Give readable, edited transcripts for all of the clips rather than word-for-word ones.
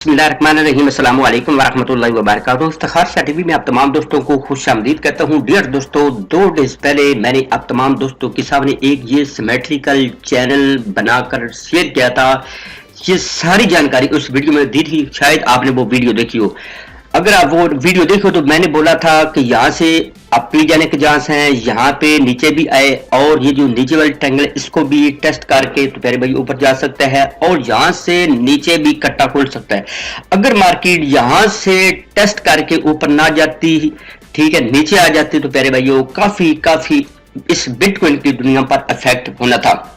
बिस्मिल्लाहिर्रहमानिर्रहीम अस्सलामु अलैकुम वरहमतुल्लाहि वबरकातुहू। इफ्तिखार शाह टीवी में आप तमाम दोस्तों को खुशामदीद कहता हूँ। डियर दोस्तों, 2 डेज पहले मैंने आप तमाम दोस्तों के सामने एक ये सिमेट्रिकल चैनल बनाकर शेयर किया था। ये सारी जानकारी उस वीडियो में दी थी, शायद आपने वो वीडियो देखी हो। अगर आप वो वीडियो देखो तो मैंने बोला था कि यहाँ से अपनी जाने के जहां से हैं, यहाँ पे नीचे भी आए और ये जो नीचे वाली ट्रायंगल इसको भी टेस्ट करके तो प्यारे भाई ऊपर जा सकता है और यहाँ से नीचे भी कट्टा खोल सकता है। अगर मार्केट यहाँ से टेस्ट करके ऊपर ना जाती, ठीक है, नीचे आ जाती तो प्यारे भाइयों काफी इस बिटकॉइन की दुनिया पर इफेक्ट होना था।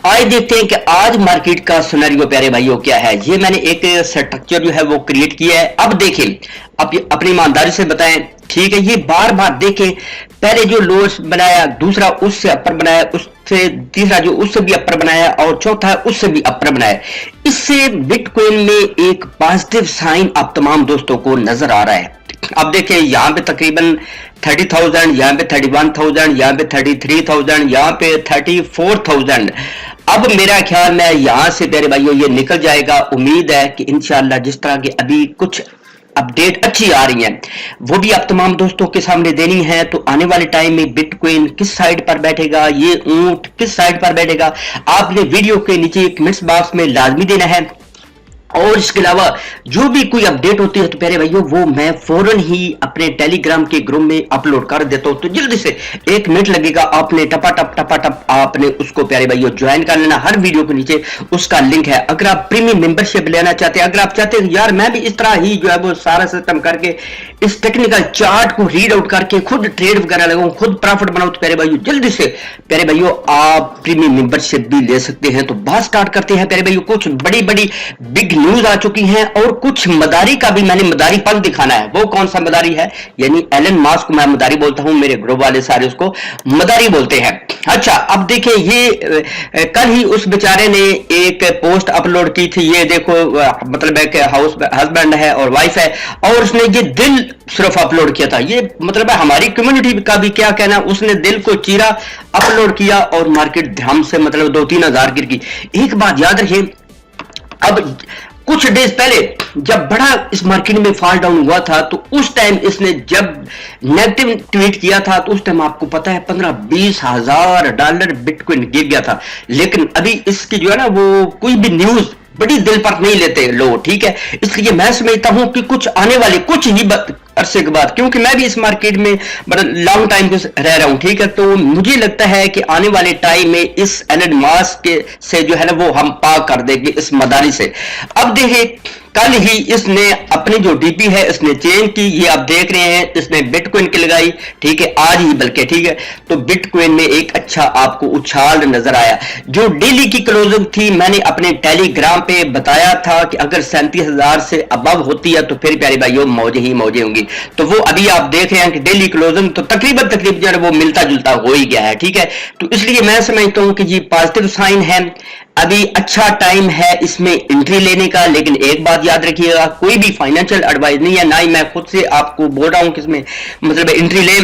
आज देखते हैं कि आज मार्केट का सिनेरियो प्यारे भाइयों क्या है। ये मैंने एक स्ट्रक्चर जो है वो क्रिएट किया है। अब देखें, अब अपनी ईमानदारी से बताएं, ठीक है। ये बार बार देखें, पहले जो लोअर्स बनाया, दूसरा उससे अपर बनाया, उससे तीसरा जो उससे भी अपर बनाया और चौथा उससे भी अपर बनाया। इससे बिटकॉइन में एक पॉजिटिव साइन आप तमाम दोस्तों को नजर आ रहा है। अब देखें, यहाँ पे तकरीबन 30,000, यहाँ पे 31,000, यहाँ पे 33,000, यहाँ पे 34,000। अब मेरा ख्याल में यहाँ से प्यारे भाइयों ये निकल जाएगा। उम्मीद है कि इंशाल्लाह जिस तरह के अभी कुछ अपडेट अच्छी आ रही है वो भी आप तमाम दोस्तों के सामने देनी है। तो आने वाले टाइम में बिटकॉइन किस साइड पर बैठेगा, ये ऊंट किस साइड पर बैठेगा, आपने वीडियो के नीचे एक कमेंट्स बॉक्स में लाजमी देना है। और इसके अलावा जो भी कोई अपडेट होती है तो प्यारे भाइयों वो मैं फौरन ही अपने टेलीग्राम के ग्रुप में अपलोड कर देता हूं। तो जल्दी से 1 मिनट लगेगा, आपने टपा आपने उसको प्यारे भाइयों ज्वाइन कर लेना। हर वीडियो के नीचे उसका लिंक है। अगर आप प्रीमियम मेंबरशिप लेना चाहते हैं, अगर आप चाहते हैं यार मैं भी इस तरह ही जो है वो सारा सिस्टम करके इस टेक्निकल चार्ट को रीड आउट करके खुद ट्रेड वगैरह लगाऊं, खुद प्रॉफिट बनाऊं, तो प्यारे भाइयों जल्दी से प्यारे भाइयों आप प्रीमियम मेंबरशिप भी ले सकते हैं। तो बात स्टार्ट करते हैं प्यारे भाइयों। कुछ बड़ी बिग न्यूज आ चुकी हैं और कुछ मदारी का भी मैंने मदारीपन दिखाना है। वो कौन सा मदारी है, यानी एलन मास्क को मैं मदारी बोलता हूं, मेरे ग्रुप वाले सारे उसको मदारी बोलते हैं। अच्छा, अब देखिए, ये कल ही उस बेचारे ने एक पोस्ट अपलोड की थी। ये देखो, मतलब है कि हाउस हस्बैंड है और वाइफ है और उसने ये दिल सिर्फ अपलोड किया था। ये मतलब है हमारी कम्युनिटी का भी क्या कहना, उसने दिल को चीरा अपलोड किया और मार्केट धम से मतलब 2-3 हजार गिर गई। एक बात याद रखिए, अब कुछ डेज पहले जब बड़ा इस मार्केट में फॉल डाउन हुआ था तो उस टाइम इसने जब नेगेटिव ट्वीट किया था तो उस टाइम आपको पता है 15-20 हजार डॉलर बिटकॉइन गिर गया था। लेकिन अभी इसकी जो है ना वो कोई भी न्यूज बड़ी दिल पर नहीं लेते लोग, ठीक है। इसलिए मैं समझता हूं कि कुछ आने वाले कुछ ही अरसे के बाद, क्योंकि मैं भी इस मार्केट में बड़ा लॉन्ग टाइम से रह रहा हूं, ठीक है, तो मुझे लगता है कि आने वाले टाइम में इस एलन मास्क के से जो है ना वो हम पार कर देंगे इस मदारी से। अब देखिए, कल ही इसने अपनी जो डीपी है इसने चेंज की। ये आप देख रहे हैं, इसने बिटकॉइन की लगाई, ठीक है, आज ही बल्कि, ठीक है। तो बिटकॉइन में एक अच्छा आपको उछाल नजर आया। जो डेली की क्लोजिंग थी मैंने अपने टेलीग्राम पे बताया था कि अगर 37,000 से अबव होती है तो फिर प्यारे भाइयों मौजे ही मौजे होंगी। तो वो अभी आप देख रहे हैं कि डेली क्लोजिंग तो तकरीबन जो है वो मिलता जुलता हो ही गया है, ठीक है। तो इसलिए मैं समझता हूं कि ये पॉजिटिव साइन है। अभी अच्छा टाइम है इसमें एंट्री लेने का। लेकिन एक बात याद रखिएगा, कोई भी फाइनेंशियल एडवाइस नहीं है, ना ही मैं खुद से आपको बोल रहा हूं कि इसमें मतलब एंट्री ले।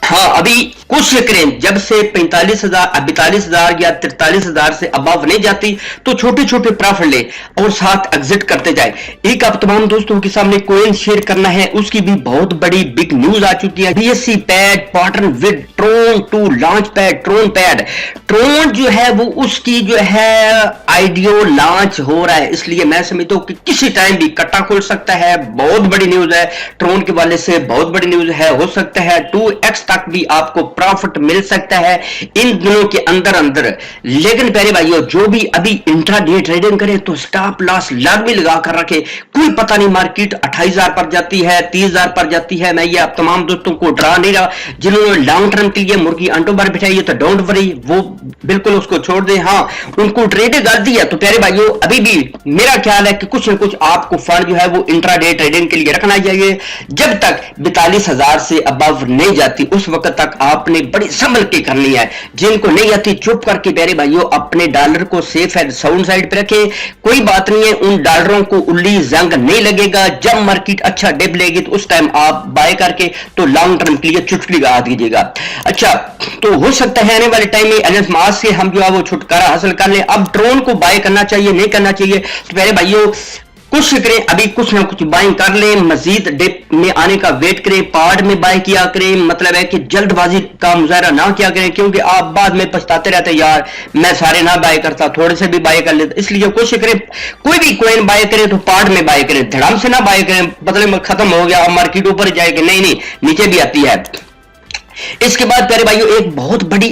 हाँ, अभी कोशिश करें, जब से 42,000 या 43,000 से अबव नहीं जाती तो छोटे छोटे प्रॉफिट ले और साथ एग्जिट करते जाए। एक आप तमाम दोस्तों के सामने कोइन शेयर करना है, उसकी भी बहुत बड़ी बिग न्यूज आ चुकी है। BSC pad partner with Tron to launch pad, Tron pad. Tron जो है वो उसकी जो है आईडीओ लॉन्च हो रहा है, इसलिए मैं समझता हूं कि किसी टाइम भी कट्टा खुल सकता है। बहुत बड़ी न्यूज है, ट्रोन के वाले से बहुत बड़ी न्यूज है। हो सकता है 2x तक भी आपको प्रॉफिट मिल सकता है इन दिनों के अंदर। लेकिन प्यारे भाइयों, जो भी अभी इंट्राडे ट्रेडिंग करें तो स्टॉप लॉस लाजमी लगा कर रखे। कोई पता नहीं मार्केट 28,000 पर जाती है, 30,000 पर जाती है। मैं ये आप तमाम दोस्तों को डरा नहीं रहा। जिन्होंने लॉन्ग टर्म के लिए मुर्गी अंडों पर बिठाई है तो डोंट वरी, वो बिल्कुल उसको छोड़ दें। हाँ, उनको ट्रेडिंग कर दी है तो प्यारे भाइयों अभी भी मेरा ख्याल है कि कुछ न कुछ आपको फंड जो है वो इंट्राडे ट्रेडिंग के लिए रखना चाहिए। जब तक 42,000 से अबव नहीं जाती उस वक्त तक आपने बड़ी संभल के करनी है। जिनको नहीं आती चुप करके प्यारे भाइयों अपने डॉलर को सेफ एंड साउंड साइड पे रखें। कोई बात नहीं है, उन डॉलरों को उल्ली जंग नहीं लगेगा। जब मार्केट अच्छा डिप लेगी तो उस टाइम आप बाय करके तो लॉन्ग टर्म के लिए चुटकी लगा दीजिएगा। अच्छा, तो हो सकता है आने वाले टाइम में एलन मास्क से हम जो है वो छुटकारा हासिल कर ले। अब ड्रोन को बाय करना चाहिए नहीं करना चाहिए, तो प्यारे भाइयों कोशिश करें अभी कुछ ना कुछ बाइंग कर लें, मजीद डिप में आने का वेट करें, पार्ट में बाय किया करें। मतलब है कि जल्दबाजी का मुजाहरा ना किया करें, क्योंकि आप बाद में पछताते रहते यार मैं सारे ना बाय करता, थोड़े से भी बाय कर लेता। इसलिए कोशिश करें कोई भी कॉइन बाय करें तो पार्ट में बाय करें, धड़ाम से ना बाय करें मतलब खत्म हो गया अब मार्केट ऊपर जाएगी, नहीं नहीं नीचे भी आती है। इसके बाद प्यारे भाइयों एक बहुत बड़ी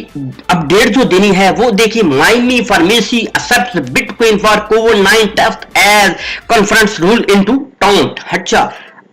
अपडेट जो देनी है वो देखिए, Miami pharmacy accepts bitcoin for कोविड-19 test as conference rule into tout. अच्छा,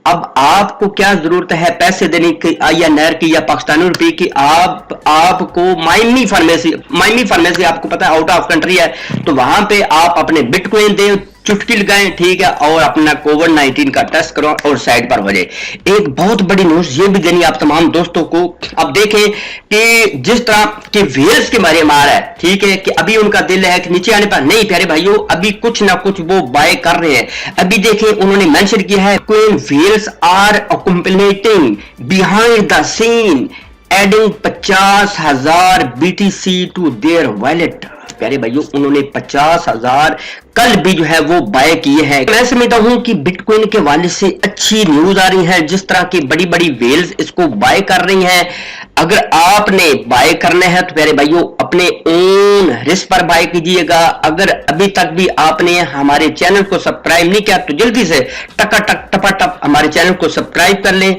अब आपको क्या जरूरत है पैसे देने की या नहर की या पाकिस्तानी रुपए की? आपको माइमी फार्मेसी आपको पता है आउट ऑफ कंट्री है, तो वहां पे आप अपने बिटकॉइन दें, चुटकी लगाएं, ठीक है, और अपना कोविड-19 का टेस्ट करो और साइड पर हो जाए। एक बहुत बड़ी न्यूज ये भी देनी आप तमाम दोस्तों को। अब देखें कि जिस तरह के वेल्स के मारे मार है, ठीक है, कि अभी उनका दिल है कि नीचे आने पर, नहीं प्यारे भाइयों अभी कुछ ना कुछ वो बाय कर रहे हैं। अभी देखें उन्होंने मेंशन किया है queen whales are accumulating behind the scene adding 50,000 BTC to their wallet. प्यारे भाइयों उन्होंने 50,000 कल भी जो है वो बाय किए हैं। मैं समझता हूं कि बिटकॉइन के वाले से अच्छी न्यूज आ रही है, जिस तरह की बड़ी बड़ी वेल्स इसको बाय कर रही हैं। अगर आपने बाय करने हैं तो प्यारे भाइयों अपने ओन रिस्क पर बाय कीजिएगा। अगर अभी तक भी आपने हमारे चैनल को सब्सक्राइब नहीं किया तो जल्दी से टका टप हमारे चैनल को सब्सक्राइब कर लें,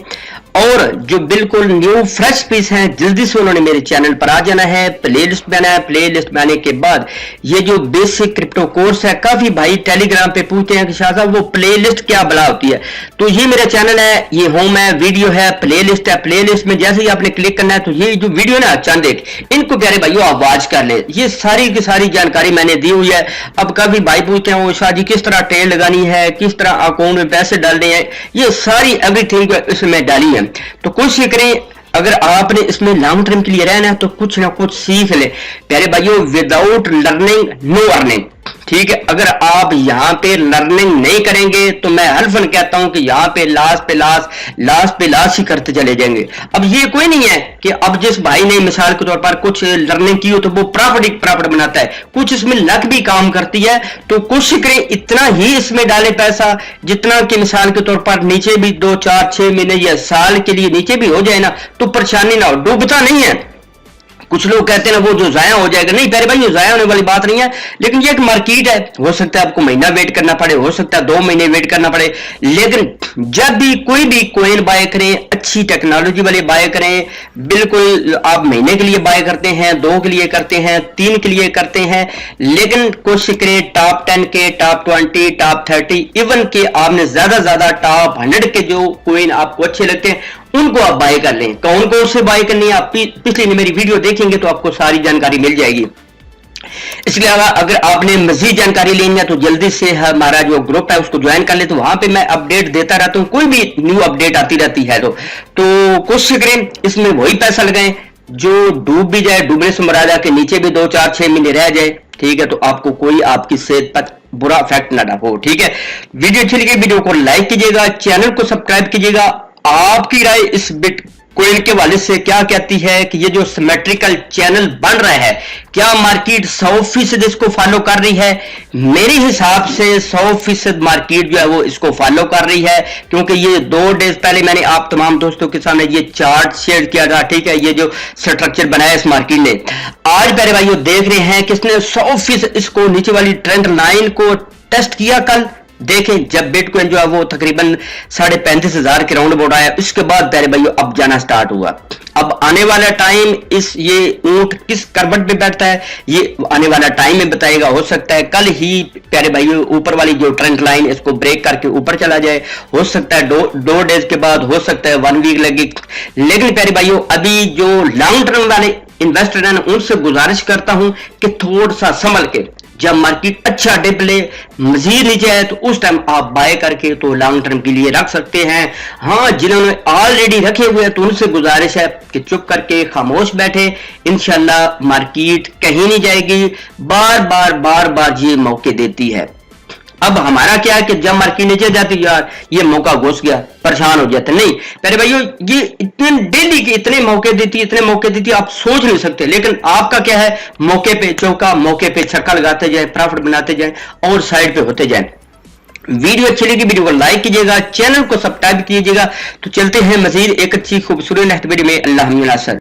और जो बिल्कुल न्यू फ्रेश पीस हैं जल्दी से उन्होंने मेरे चैनल पर आ जाना है। प्लेलिस्ट में आना है, प्लेलिस्ट में आने के बाद ये जो बेसिक क्रिप्टो कोर्स है, काफी भाई टेलीग्राम पे पूछते हैं कि शाह साहब वो प्लेलिस्ट क्या बला होती है, तो ये मेरा चैनल है, ये होम है, वीडियो है, प्लेलिस्ट है। प्लेलिस्ट में जैसे ही आपने क्लिक करना है तो ये जो वीडियो ना चंद एक इनको प्यारे भाइयों आप वॉच कर ले, ये सारी की सारी जानकारी मैंने दी हुई है। अब काफी भाई पूछते हैं वो शाह जी किस तरह ट्रेड लगानी है, किस तरह अकाउंट में पैसे डालने हैं, ये सारी एवरीथिंग इसमें डाली है। तो कोशिश करें अगर आपने इसमें लॉन्ग टर्म के लिए रहना है तो कुछ ना कुछ सीख ले प्यारे भाइयों। विदाउट लर्निंग नो अर्निंग, ठीक है। अगर आप यहां पे लर्निंग नहीं करेंगे तो मैं हल्फन कहता हूं कि यहां पे लास्ट पे लाश ही करते चले जाएंगे। अब ये कोई नहीं है कि अब जिस भाई ने मिसाल के तौर पर कुछ लर्निंग की हो तो वो प्रॉफिट बनाता है, कुछ इसमें लक भी काम करती है। तो कोशिश करें इतना ही इसमें डाले पैसा जितना कि मिसाल के तौर पर नीचे भी 2, 4, 6 महीने या साल के लिए नीचे भी हो जाए ना तो परेशानी ना हो, डूबता नहीं है। कुछ लोग कहते हैं ना वो जो जाया हो जाएगा, नहीं प्यारे भाई ये जाया होने वाली बात नहीं है, लेकिन ये एक मार्केट है, हो सकता है आपको महीना वेट करना पड़े, हो सकता है 2 महीने वेट करना पड़े, लेकिन जब भी कोई भी कॉइन बाय करें अच्छी टेक्नोलॉजी वाले बाय करें। बिल्कुल आप महीने के लिए बाय करते हैं, 2 के लिए करते हैं, 3 के लिए करते हैं, लेकिन कोशिश करें टॉप 10 के, टॉप 20, टॉप 30 इवन के आपने ज्यादा टॉप 100 के जो कॉइन आपको अच्छे लगते हैं उनको आप बाय कर लें। कौन कौन से बाय करनी है आप पिछली मेरी वीडियो देखेंगे तो आपको सारी जानकारी मिल जाएगी। इसके अलावा अगर आपने मजीद जानकारी लेनी है तो जल्दी से हमारा जो ग्रुप है उसको ज्वाइन कर ले, तो वहां पे मैं अपडेट देता रहता हूं, कोई भी न्यू अपडेट आती रहती है। तो कोशिश करें इसमें वही पैसा लगाएं जो डूब भी जाए, डूबने से मराजा के नीचे भी 2, 4, 6 महीने रह जाए, ठीक है, तो आपको कोई आपकी सेहत पर बुरा इफेक्ट ना हो, ठीक है। वीडियो अच्छी लगी वीडियो को लाइक कीजिएगा, चैनल को सब्सक्राइब कीजिएगा। आपकी राय इस बिटकॉइन के वाले से क्या कहती है कि ये जो सिमेट्रिकल चैनल बन रहा है क्या मार्केट 100% इसको फॉलो कर रही है? मेरे हिसाब से 100% मार्केट जो है वो इसको फॉलो कर रही है, क्योंकि ये 2 डेज पहले मैंने आप तमाम दोस्तों के सामने ये चार्ट शेयर किया था, ठीक है, ये जो स्ट्रक्चर बनाया इस मार्केट ने। आज प्यारे भाइयों देख रहे हैं किसने 100% इसको नीचे वाली ट्रेंड लाइन को टेस्ट किया। कल देखें जब बिटकॉइन जो है वो तकरीबन 35,500 के राउंड अबाउट आया, इसके बाद प्यारे भाइयों अब जाना स्टार्ट हुआ। अब आने वाला टाइम ये ऊंट किस करवट पे बैठता है ये आने वाला टाइम में बताएगा। हो सकता है कल ही प्यारे भाइयों ऊपर वाली जो ट्रेंड लाइन इसको ब्रेक करके ऊपर चला जाए, हो सकता है 2 डेज के बाद, हो सकता है 1 वीक लगे। लेकिन प्यारे भाइयों अभी जो लॉन्ग टर्म वाले इन्वेस्टर हैं उनसे गुजारिश करता हूं कि थोड़ा सा संभल के, जब मार्केट अच्छा डिप ले मजीद नीचे आए तो उस टाइम आप बाय करके तो लॉन्ग टर्म के लिए रख सकते हैं। हाँ, जिन्होंने ऑलरेडी रखे हुए हैं तो उनसे गुजारिश है कि चुप करके खामोश बैठे, इंशाल्लाह मार्केट कहीं नहीं जाएगी। बार बार ये मौके देती है। अब हमारा क्या है कि जब मार्केट नीचे जाती यार ये मौका घुस गया, परेशान हो जाते। नहीं प्यारे भाइयों ये इतने डेली के इतने मौके देती आप सोच नहीं सकते। लेकिन आपका क्या है, मौके पे चौका, मौके पे छक्का लगाते जाए, प्रॉफिट बनाते जाए और साइड पे होते जाए। वीडियो अच्छी लगी वीडियो को लाइक कीजिएगा, चैनल को सब्सक्राइब कीजिएगा। तो चलते हैं मजीद एक अच्छी खूबसूरत नेक्स्ट वीडियो में। अल्लाह नासर।